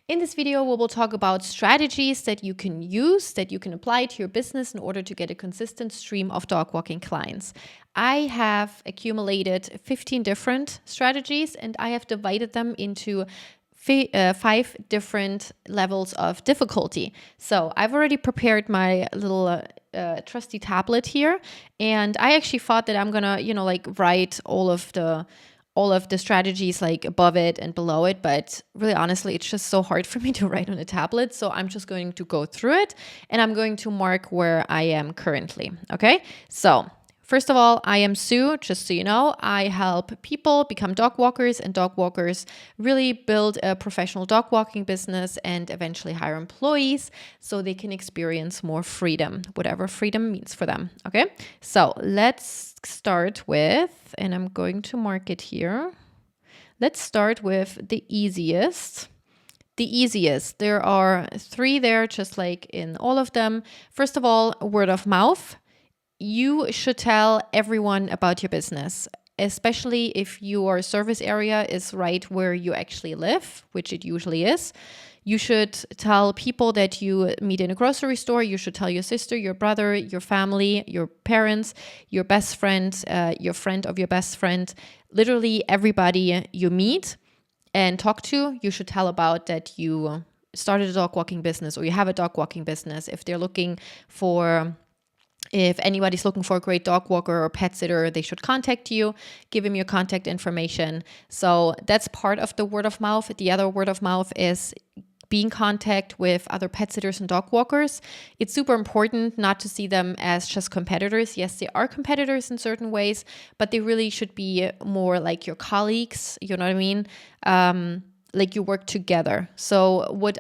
In this video, we will talk about strategies that you can use, that you can apply to your business in order to get a consistent stream of dog walking clients. I have accumulated 15 different strategies and I have divided them into 5 different levels of difficulty. So I've already prepared my little trusty tablet here, and I actually thought that I'm gonna, write all of the strategies like above it and below it, but really honestly it's just so hard for me to write on a tablet, so I'm just going to go through it and I'm going to mark where I am currently. Okay, so first of all, I am Sue. Just so you know, I help people become dog walkers, and dog walkers really build a professional dog walking business and eventually hire employees so they can experience more freedom, whatever freedom means for them. Okay, so let's start with, and I'm going to mark it here. Let's start with the easiest. There are 3 there, just like in all of them. First of all, word of mouth. You should tell everyone about your business, especially if your service area is right where you actually live, which it usually is. You should tell people that you meet in a grocery store. You should tell your sister, your brother, your family, your parents, your best friend, your friend of your best friend, literally everybody you meet and talk to. You should tell about that you started a dog walking business or you have a dog walking business. If anybody's looking for a great dog walker or pet sitter, they should contact you, give them your contact information. So that's part of the word of mouth. The other word of mouth is be in contact with other pet sitters and dog walkers. It's super important not to see them as just competitors. Yes, they are competitors in certain ways, but they really should be more like your colleagues, you know what I mean? Like you work together. So what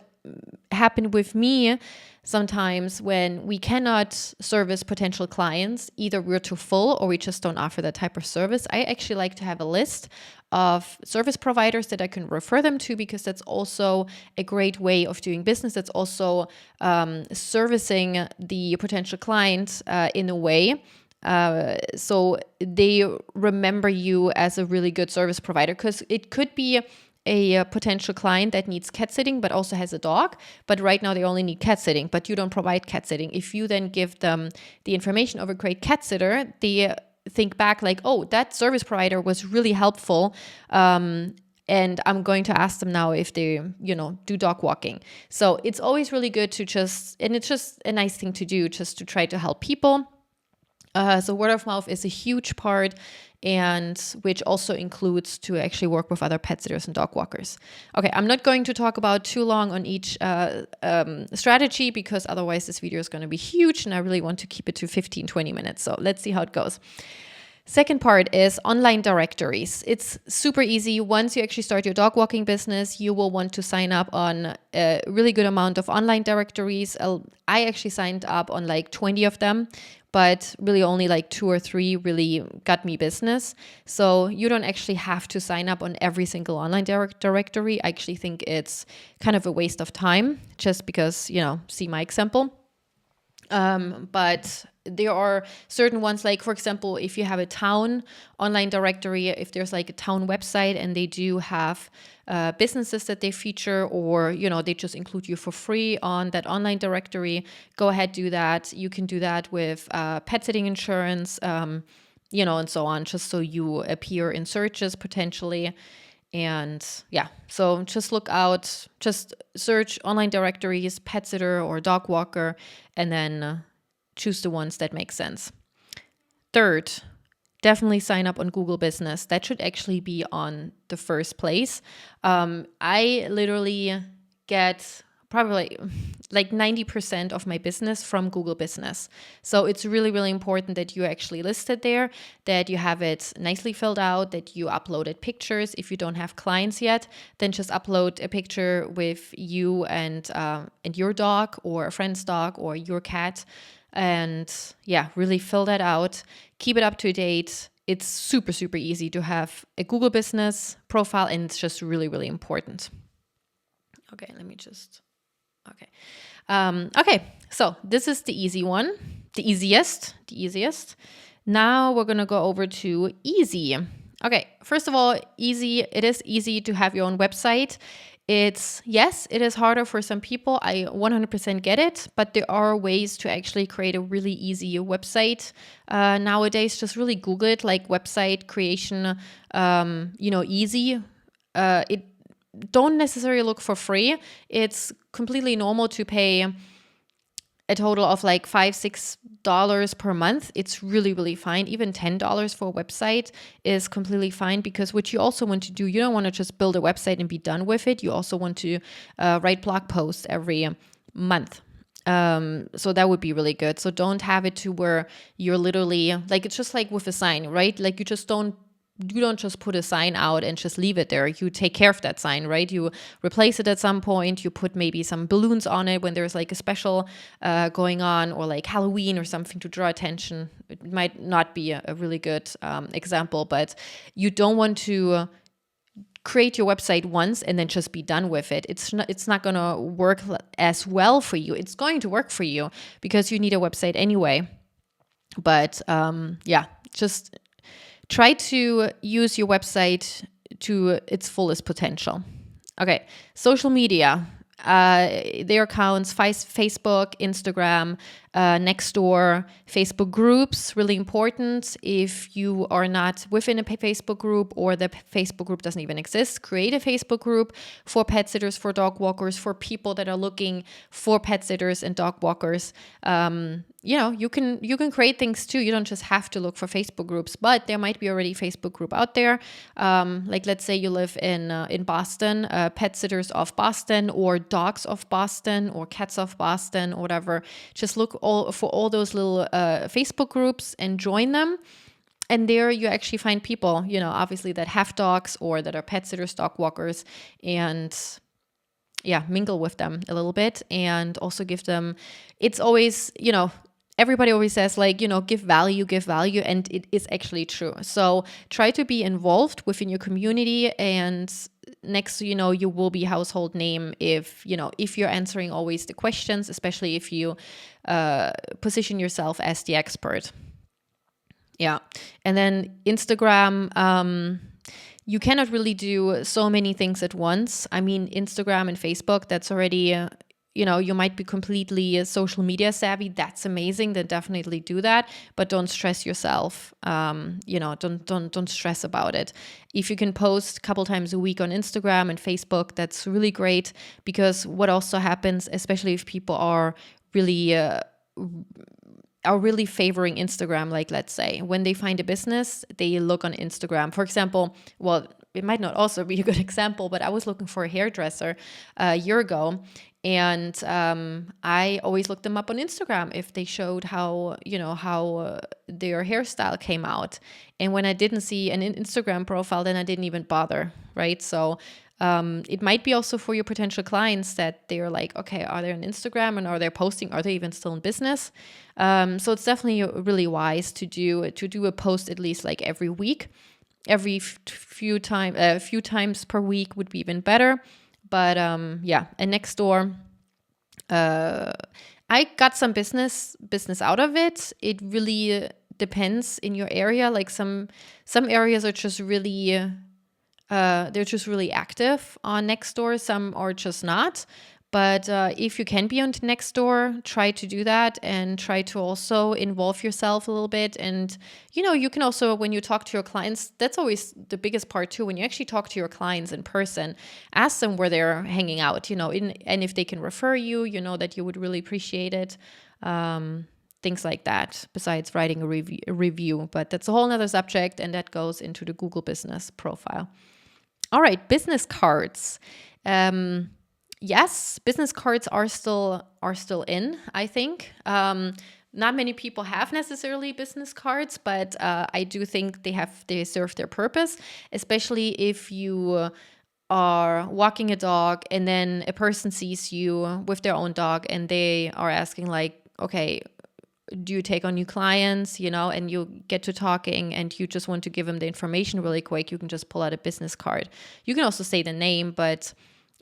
happened with me sometimes when we cannot service potential clients, either we're too full or we just don't offer that type of service, I actually like to have a list of service providers that I can refer them to, because that's also a great way of doing business. That's also servicing the potential client in a way so they remember you as a really good service provider, because it could be a potential client that needs cat sitting but also has a dog, but right now they only need cat sitting, but you don't provide cat sitting. If you then give them the information of a great cat sitter, they think back like, oh, that service provider was really helpful, and I'm going to ask them now if they, do dog walking. So it's always really good to and it's just a nice thing to do, just to try to help people. So word of mouth is a huge part, and which also includes to actually work with other pet sitters and dog walkers. Okay, I'm not going to talk about too long on each strategy, because otherwise this video is going to be huge and I really want to keep it to 15-20 minutes. So let's see how it goes. Second part is online directories. It's super easy. Once you actually start your dog walking business, you will want to sign up on a really good amount of online directories. I actually signed up on like 20 of them, but really only like 2 or 3 really got me business. So you don't actually have to sign up on every single online directory. I actually think it's kind of a waste of time, just because, see my example. But there are certain ones, like, for example, if you have a town online directory, if there's like a town website and they do have businesses that they feature, or, they just include you for free on that online directory, go ahead, do that. You can do that with pet sitting insurance, and so on, just so you appear in searches potentially. And yeah, so just look out, just search online directories, pet sitter or dog walker, and then choose the ones that make sense. Third, definitely sign up on Google Business. That should actually be on the first place. I literally get probably like 90% of my business from Google Business. So it's really, really important that you actually list it there, that you have it nicely filled out, that you uploaded pictures. If you don't have clients yet, then just upload a picture with you and your dog or a friend's dog or your cat. And yeah, really fill that out. Keep it up to date. It's super, super easy to have a Google Business profile, and it's just really, really important. Okay, let me just... Okay. Okay, so this is the easy one, the easiest. Now we're going to go over to easy. Okay, first of all, easy. It is easy to have your own website. Yes, it is harder for some people. I 100% get it, but there are ways to actually create a really easy website. Nowadays, just really Google it, like website creation, easy. It don't necessarily look for free. It's completely normal to pay a total of like $5-6 per month. It's really, really fine. Even $10 for a website is completely fine, because what you also want to do, you don't want to just build a website and be done with it. You also want to write blog posts every month. So that would be really good. So don't have it to where you're literally like, it's just like with a sign, right? Like you don't just put a sign out and just leave it there. You take care of that sign, right? You replace it at some point. You put maybe some balloons on it when there's like a special going on, or like Halloween or something to draw attention. It might not be a really good example, but you don't want to create your website once and then just be done with it. It's not going to work as well for you. It's going to work for you because you need a website anyway. But just try to use your website to its fullest potential. Okay, social media. Their accounts, Facebook, Instagram, Nextdoor, Facebook groups, really important. If you are not within a Facebook group, or the Facebook group doesn't even exist, create a Facebook group for pet sitters, for dog walkers, for people that are looking for pet sitters and dog walkers. You can create things too. You don't just have to look for Facebook groups, but there might be already a Facebook group out there. Like let's say you live in Boston, Pet Sitters of Boston, or Dogs of Boston, or Cats of Boston, or whatever. Just look for all those little Facebook groups and join them. And there you actually find people, obviously that have dogs or that are pet sitters, dog walkers, and mingle with them a little bit, and also give them, it's always, everybody always says like, give value, and it is actually true. So try to be involved within your community, and next you will be household name if you're answering always the questions, especially if you position yourself as the expert. Yeah. And then Instagram, you cannot really do so many things at once. I mean, Instagram and Facebook, that's already, you might be completely social media savvy. That's amazing. Then definitely do that, but don't stress yourself. Don't stress about it. If you can post a couple times a week on Instagram and Facebook, that's really great, because what also happens, especially if people are really favoring Instagram, like let's say when they find a business, they look on Instagram. For example, well, it might not also be a good example, but I was looking for a hairdresser a year ago, and I always looked them up on Instagram if they showed how their hairstyle came out. And when I didn't see an Instagram profile, then I didn't even bother, right? So it might be also for your potential clients that they're like, okay, are they on Instagram, and are they posting? Are they even still in business? So it's definitely really wise to do a post at least like every week. Every few times per week would be even better. But and Nextdoor, I got some business out of it. It really depends in your area. Like some areas are just really they're just really active on Nextdoor. Some are just not. But if you can be on Nextdoor, try to do that, and try to also involve yourself a little bit. And, you can also, when you talk to your clients, that's always the biggest part too. When you actually talk to your clients in person, ask them where they're hanging out, and if they can refer you, that you would really appreciate it. Things like that, besides writing a review. But that's a whole nother subject, and that goes into the Google Business profile. All right, business cards. Yes, business cards are still in, I think. Not many people have necessarily business cards, but I do think they serve their purpose, especially if you are walking a dog and then a person sees you with their own dog and they are asking like, okay, do you take on new clients, and you get to talking and you just want to give them the information really quick, you can just pull out a business card. You can also say the name, but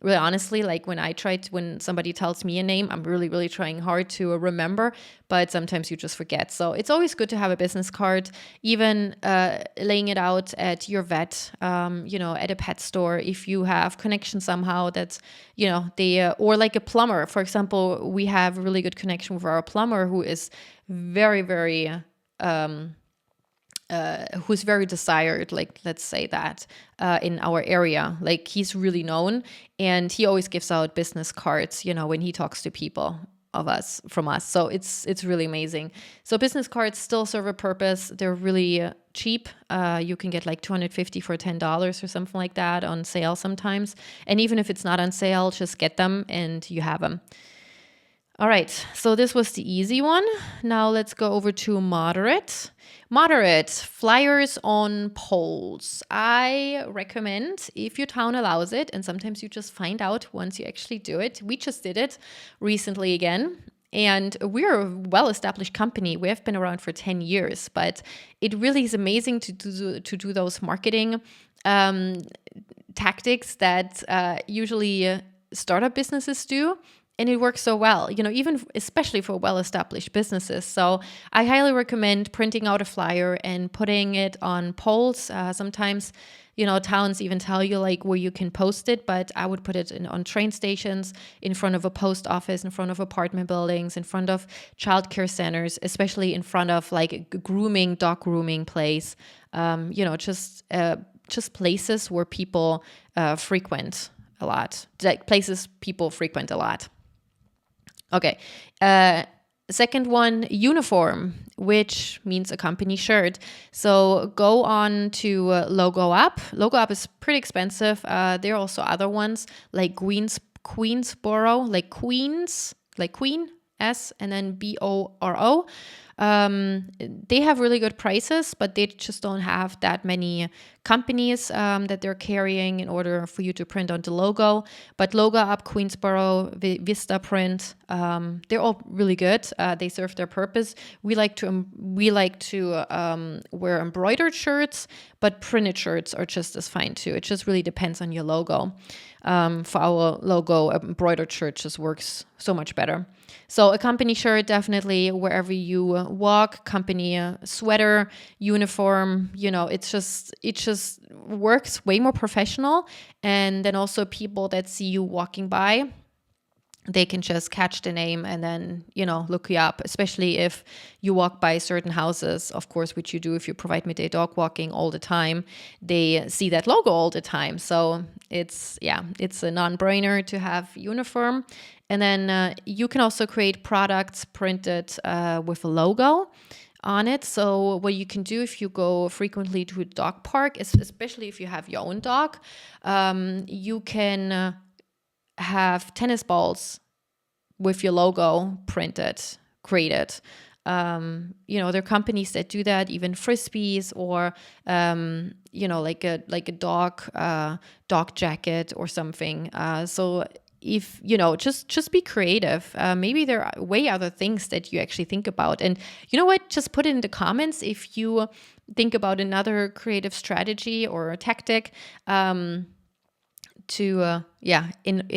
really honestly, like when somebody tells me a name, I'm really, really trying hard to remember, but sometimes you just forget. So it's always good to have a business card, even laying it out at your vet, at a pet store, if you have connection somehow that's, or like a plumber. For example, we have a really good connection with our plumber who is very, very, who's very desired, like let's say that, in our area. Like he's really known, and he always gives out business cards, when he talks to people from us. So it's really amazing. So business cards still serve a purpose. They're really cheap. You can get like $250 for $10 or something like that on sale sometimes. And even if it's not on sale, just get them and you have them. All right, so this was the easy one. Now let's go over to moderate. Moderate, flyers on poles. I recommend, if your town allows it, and sometimes you just find out once you actually do it. We just did it recently again. And we're a well-established company. We have been around for 10 years, but it really is amazing to do those marketing tactics that usually startup businesses do. And it works so well, even especially for well-established businesses. So I highly recommend printing out a flyer and putting it on poles. Sometimes, towns even tell you like where you can post it, but I would put it on train stations, in front of a post office, in front of apartment buildings, in front of childcare centers, especially in front of like a dog grooming place. Just places where people frequent a lot, like places people frequent a lot. Okay. Second one, uniform, which means a company shirt. So go on to Logo Up. Logo Up is pretty expensive. There are also other ones like Queensboro, like Queens, like Queen, S, and then BORO. They have really good prices, but they just don't have that many companies that they're carrying in order for you to print on the logo. But Logo Up, Queensboro, Vista Print, they're all really good. They serve their purpose. We like to wear embroidered shirts, but printed shirts are just as fine too. It just really depends on your logo. For our logo, embroidered shirt just works so much better. So a company shirt, definitely wherever you walk, company sweater, uniform, it just works way more professional. And then also people that see you walking by, they can just catch the name and then, look you up, especially if you walk by certain houses, of course, which you do if you provide midday dog walking all the time. They see that logo all the time. So it's a non-brainer to have uniform. And then you can also create products printed with a logo on it. So what you can do if you go frequently to a dog park, especially if you have your own dog, you can have tennis balls with your logo created. There are companies that do that, even frisbees or like a dog jacket or something. So if just be creative. Maybe there are way other things that you actually think about, and you know what, just put it in the comments if you think about another creative strategy or tactic in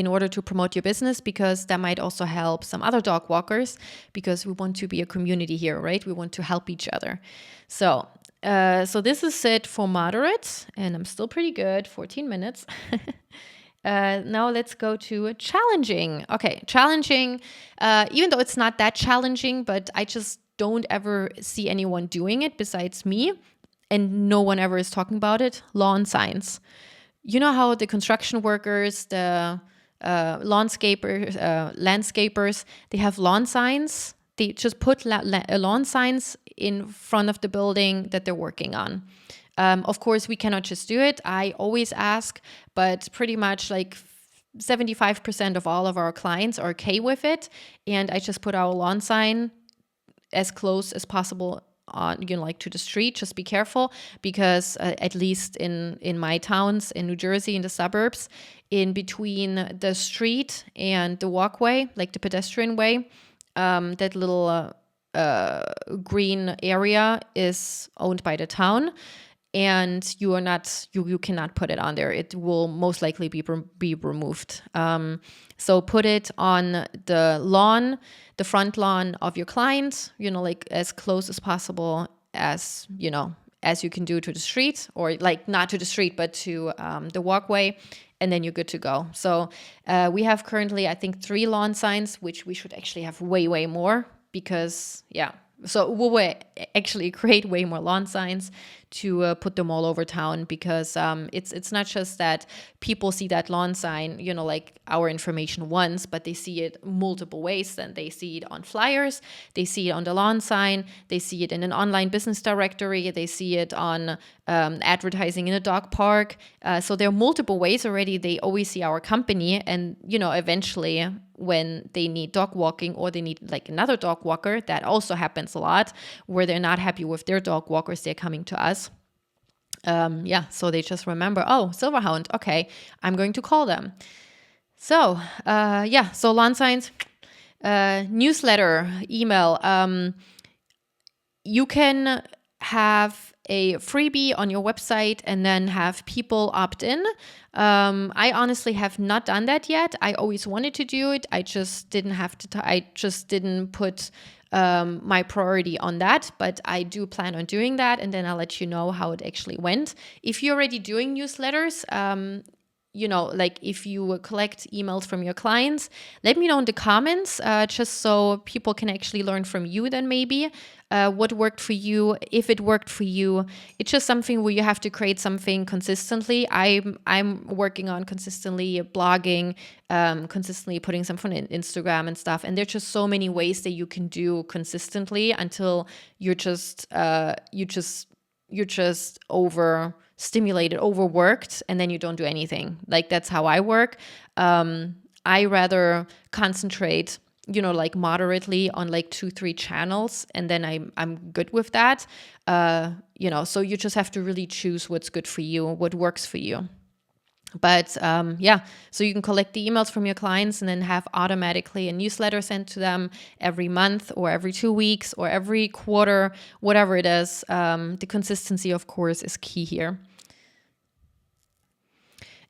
order to promote your business, because that might also help some other dog walkers, because we want to be a community here, right? We want to help each other. So this is it for moderate, and I'm still pretty good, 14 minutes. Now let's go to challenging. Okay, challenging, even though it's not that challenging, but I just don't ever see anyone doing it besides me, and no one ever is talking about it. Lawn signs. You know how the construction workers, the landscapers, they have lawn signs. They just put lawn signs in front of the building that they're working on. Of course, we cannot just do it. I always ask, but pretty much like 75% of all of our clients are okay with it. And I just put our lawn sign as close as possible on, like to the street. Just be careful, because at least in my towns in New Jersey, in the suburbs, in between the street and the walkway, like the pedestrian way, that little green area is owned by the town. and you cannot put it on there. It will most likely be removed. So put it on the lawn, the front lawn of your client, like as close as possible as you can do to the street, or like not to the street, but to the walkway, and then you're good to go. So we have currently, I think, 3 lawn signs, which we should actually have way more, because so we'll actually create way more lawn signs to put them all over town, because it's not just that people see that lawn sign, like our information once, but they see it multiple ways. Then they see it on flyers, they see it on the lawn sign, they see it in an online business directory, they see it on advertising in a dog park. So there are multiple ways already. They always see our company, and eventually when they need dog walking, or they need like another dog walker, that also happens a lot, where they're not happy with their dog walkers, they're coming to us. So they just remember, oh, Silverhound, okay, I'm going to call them. So so lawn signs, newsletter, email. You can have a freebie on your website and then have people opt in. I honestly have not done that yet. I always wanted to do it. I just didn't have to. I just didn't put my priority on that, but I do plan on doing that, and then I'll let you know how it actually went. If you're already doing newsletters, like if you collect emails from your clients, let me know in the comments, just so people can actually learn from you then maybe what worked for you, if it worked for you. It's just something where you have to create something consistently. I'm working on consistently blogging, consistently putting something on Instagram and stuff. And there's just so many ways that you can do consistently until you're just overstimulated, overworked, and then you don't do anything. Like, that's how I work. I rather concentrate, like moderately on like 2-3 channels, and then I'm good with that. So you just have to really choose what's good for you, what works for you. But so you can collect the emails from your clients and then have automatically a newsletter sent to them every month, or every 2 weeks, or every quarter, whatever it is. The consistency, of course, is key here.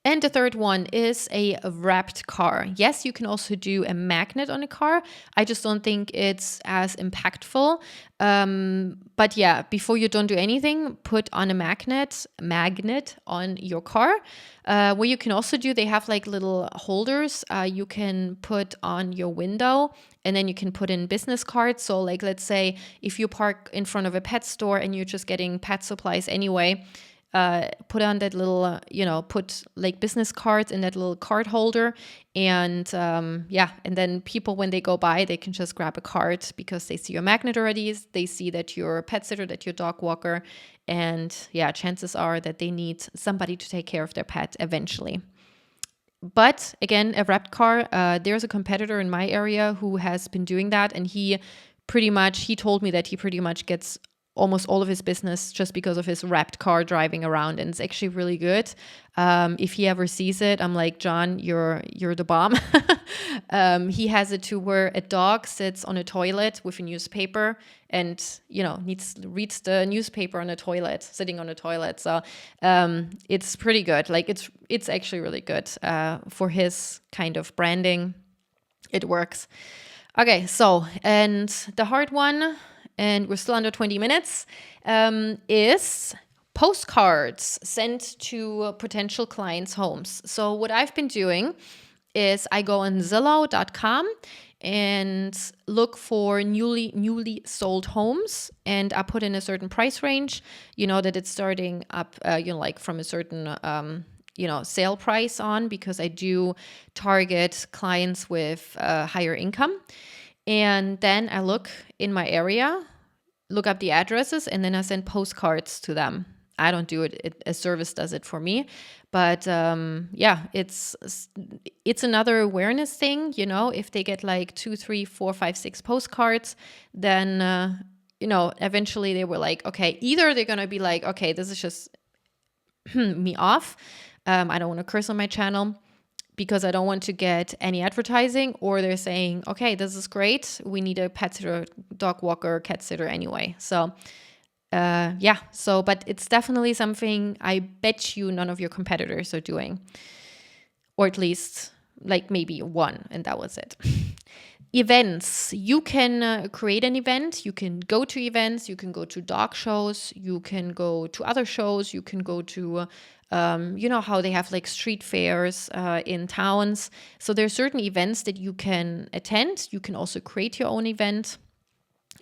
And the third one is a wrapped car. Yes, you can also do a magnet on a car. I just don't think it's as impactful. But yeah, before you don't do anything, put on a magnet on your car. What you can also do, they have like little holders you can put on your window, and then you can put in business cards. So like, let's say if you park in front of a pet store and you're just getting pet supplies anyway, put on that little, put like business cards in that little card holder. And and then people, when they go by, they can just grab a card because they see your magnet already. They see that you're a pet sitter, that you're a dog walker. And chances are that they need somebody to take care of their pet eventually. But again, a wrapped car, there's a competitor in my area who has been doing that. And he told me that he pretty much gets almost all of his business just because of his wrapped car driving around, and it's actually really good. If he ever sees it, I'm like, John, you're the bomb. He has it to where a dog sits on a toilet with a newspaper and reads the newspaper on a toilet, sitting on a toilet. So it's pretty good. Like, it's actually really good for his kind of branding. It works. Okay, so, and the hard one, and we're still under 20 minutes, is postcards sent to potential clients' homes. So what I've been doing is I go on Zillow.com and look for newly sold homes, and I put in a certain price range, that it's starting up, like from a certain sale price on, because I do target clients with higher income. And then I look in my area, look up the addresses, and then I send postcards to them. I don't do it. A service does it for me. But it's another awareness thing. If they get like 2, 3, 4, 5, 6 postcards, then, eventually they were like, okay, either they're going to be like, okay, this is just me off. I don't want to curse on my channel because I don't want to get any advertising, or they're saying, okay, this is great. We need a pet sitter, dog walker, cat sitter anyway. So yeah, so, but it's definitely something I bet you none of your competitors are doing, or at least like maybe one, and that was it. Events. You can create an event. You can go to events. You can go to dog shows. You can go to other shows. You can go to, you know, how they have like street fairs in towns. So there's certain events that you can attend. You can also create your own event.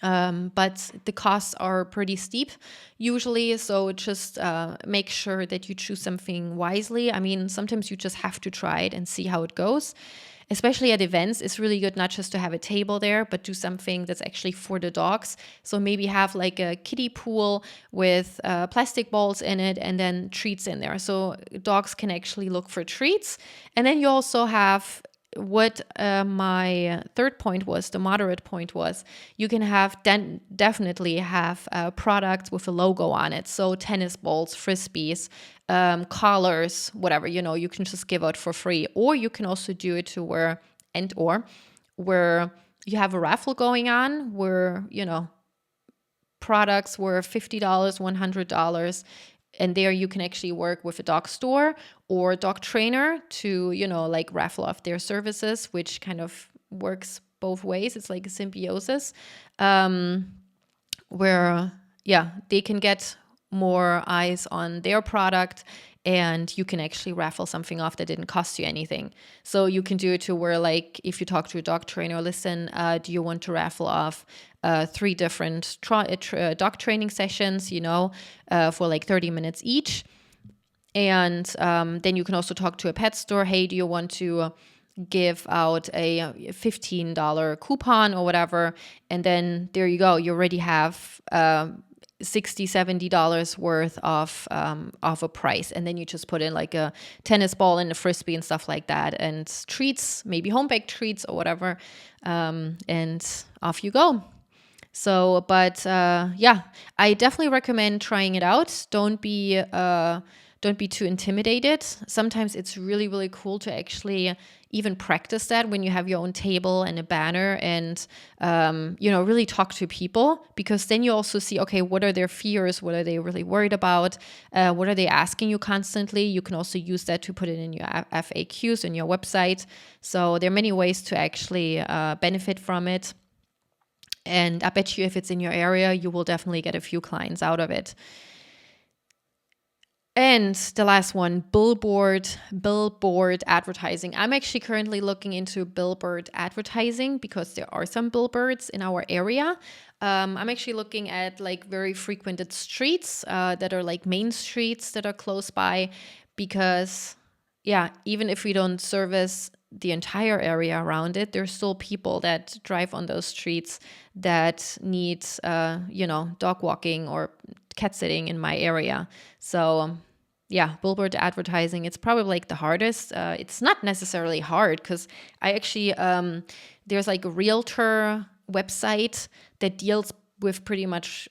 But the costs are pretty steep usually. So just make sure that you choose something wisely. I mean, sometimes you just have to try it and see how it goes. Especially at events, it's really good not just to have a table there, but do something that's actually for the dogs. So maybe have like a kiddie pool with plastic balls in it and then treats in there. So dogs can actually look for treats. And then you also have what my third point was, the moderate point was, you can have definitely have products with a logo on it. So tennis balls, frisbees, collars, whatever, you know, you can just give out for free. Or you can also do it to where you have a raffle going on where, you know, products were $50, $100. And there you can actually work with a dog store or dog trainer to, you know, like raffle off their services, which kind of works both ways. It's like a symbiosis where, yeah, they can get more eyes on their product and you can actually raffle something off that didn't cost you anything. So you can do it to where, like, if you talk to a dog trainer, listen, do you want to raffle off 3 different dog training sessions, you know, for like 30 minutes each? And then you can also talk to a pet store. Hey, do you want to give out a $15 coupon or whatever? And then there you go. You already have $60-$70 worth of a price, and then you just put in like a tennis ball and a frisbee and stuff like that, and treats, maybe home baked treats or whatever, and off you go. So, but yeah, I definitely recommend trying it out. Don't be too intimidated. Sometimes it's really, really cool to actually even practice that when you have your own table and a banner and, you know, really talk to people, because then you also see, okay, what are their fears? What are they really worried about? What are they asking you constantly? You can also use that to put it in your FAQs on your website. So there are many ways to actually benefit from it. And I bet you if it's in your area, you will definitely get a few clients out of it. And the last one, billboard advertising. I'm actually currently looking into billboard advertising because there are some billboards in our area. I'm actually looking at like very frequented streets that are like main streets that are close by, because yeah, even if we don't service the entire area around it, there's still people that drive on those streets that need, you know, dog walking or cat sitting in my area. So yeah, billboard advertising, it's probably like the hardest. It's not necessarily hard because I actually, there's like a realtor website that deals with pretty much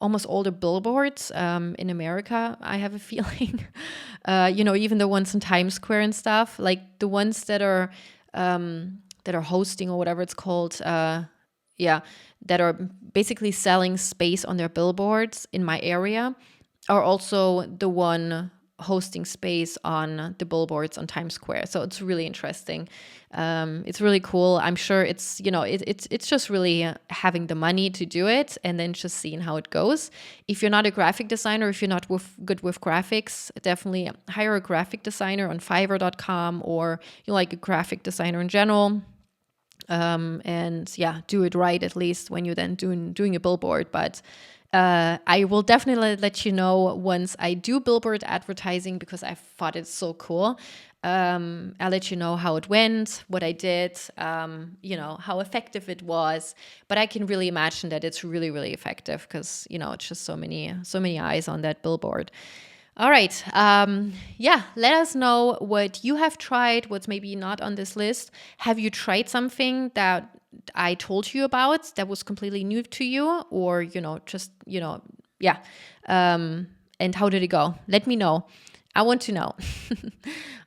almost all the billboards in America, I have a feeling. You know, even the ones in Times Square and stuff, like the ones that are hosting or whatever it's called, yeah, that are basically selling space on their billboards in my area, are also the one hosting space on the billboards on Times Square. So it's really interesting. It's really cool. I'm sure it's, you know, it's just really having the money to do it and then just seeing how it goes. If you're not a graphic designer, if you're not good with graphics, definitely hire a graphic designer on Fiverr.com, or you like a graphic designer in general. And yeah, do it right, at least when you're then doing a billboard. But I will definitely let you know once I do billboard advertising, because I thought it's so cool. I'll let you know how it went, what I did, you know, how effective it was. But I can really imagine that it's really, really effective because, you know, it's just so many eyes on that billboard. All right. Yeah, let us know what you have tried, what's maybe not on this list. Have you tried something that I told you about that was completely new to you, or, you know, just, you know, yeah. And how did it go? Let me know. I want to know.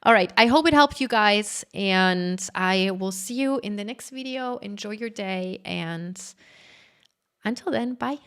All right. I hope it helped you guys, and I will see you in the next video. Enjoy your day, and until then, bye.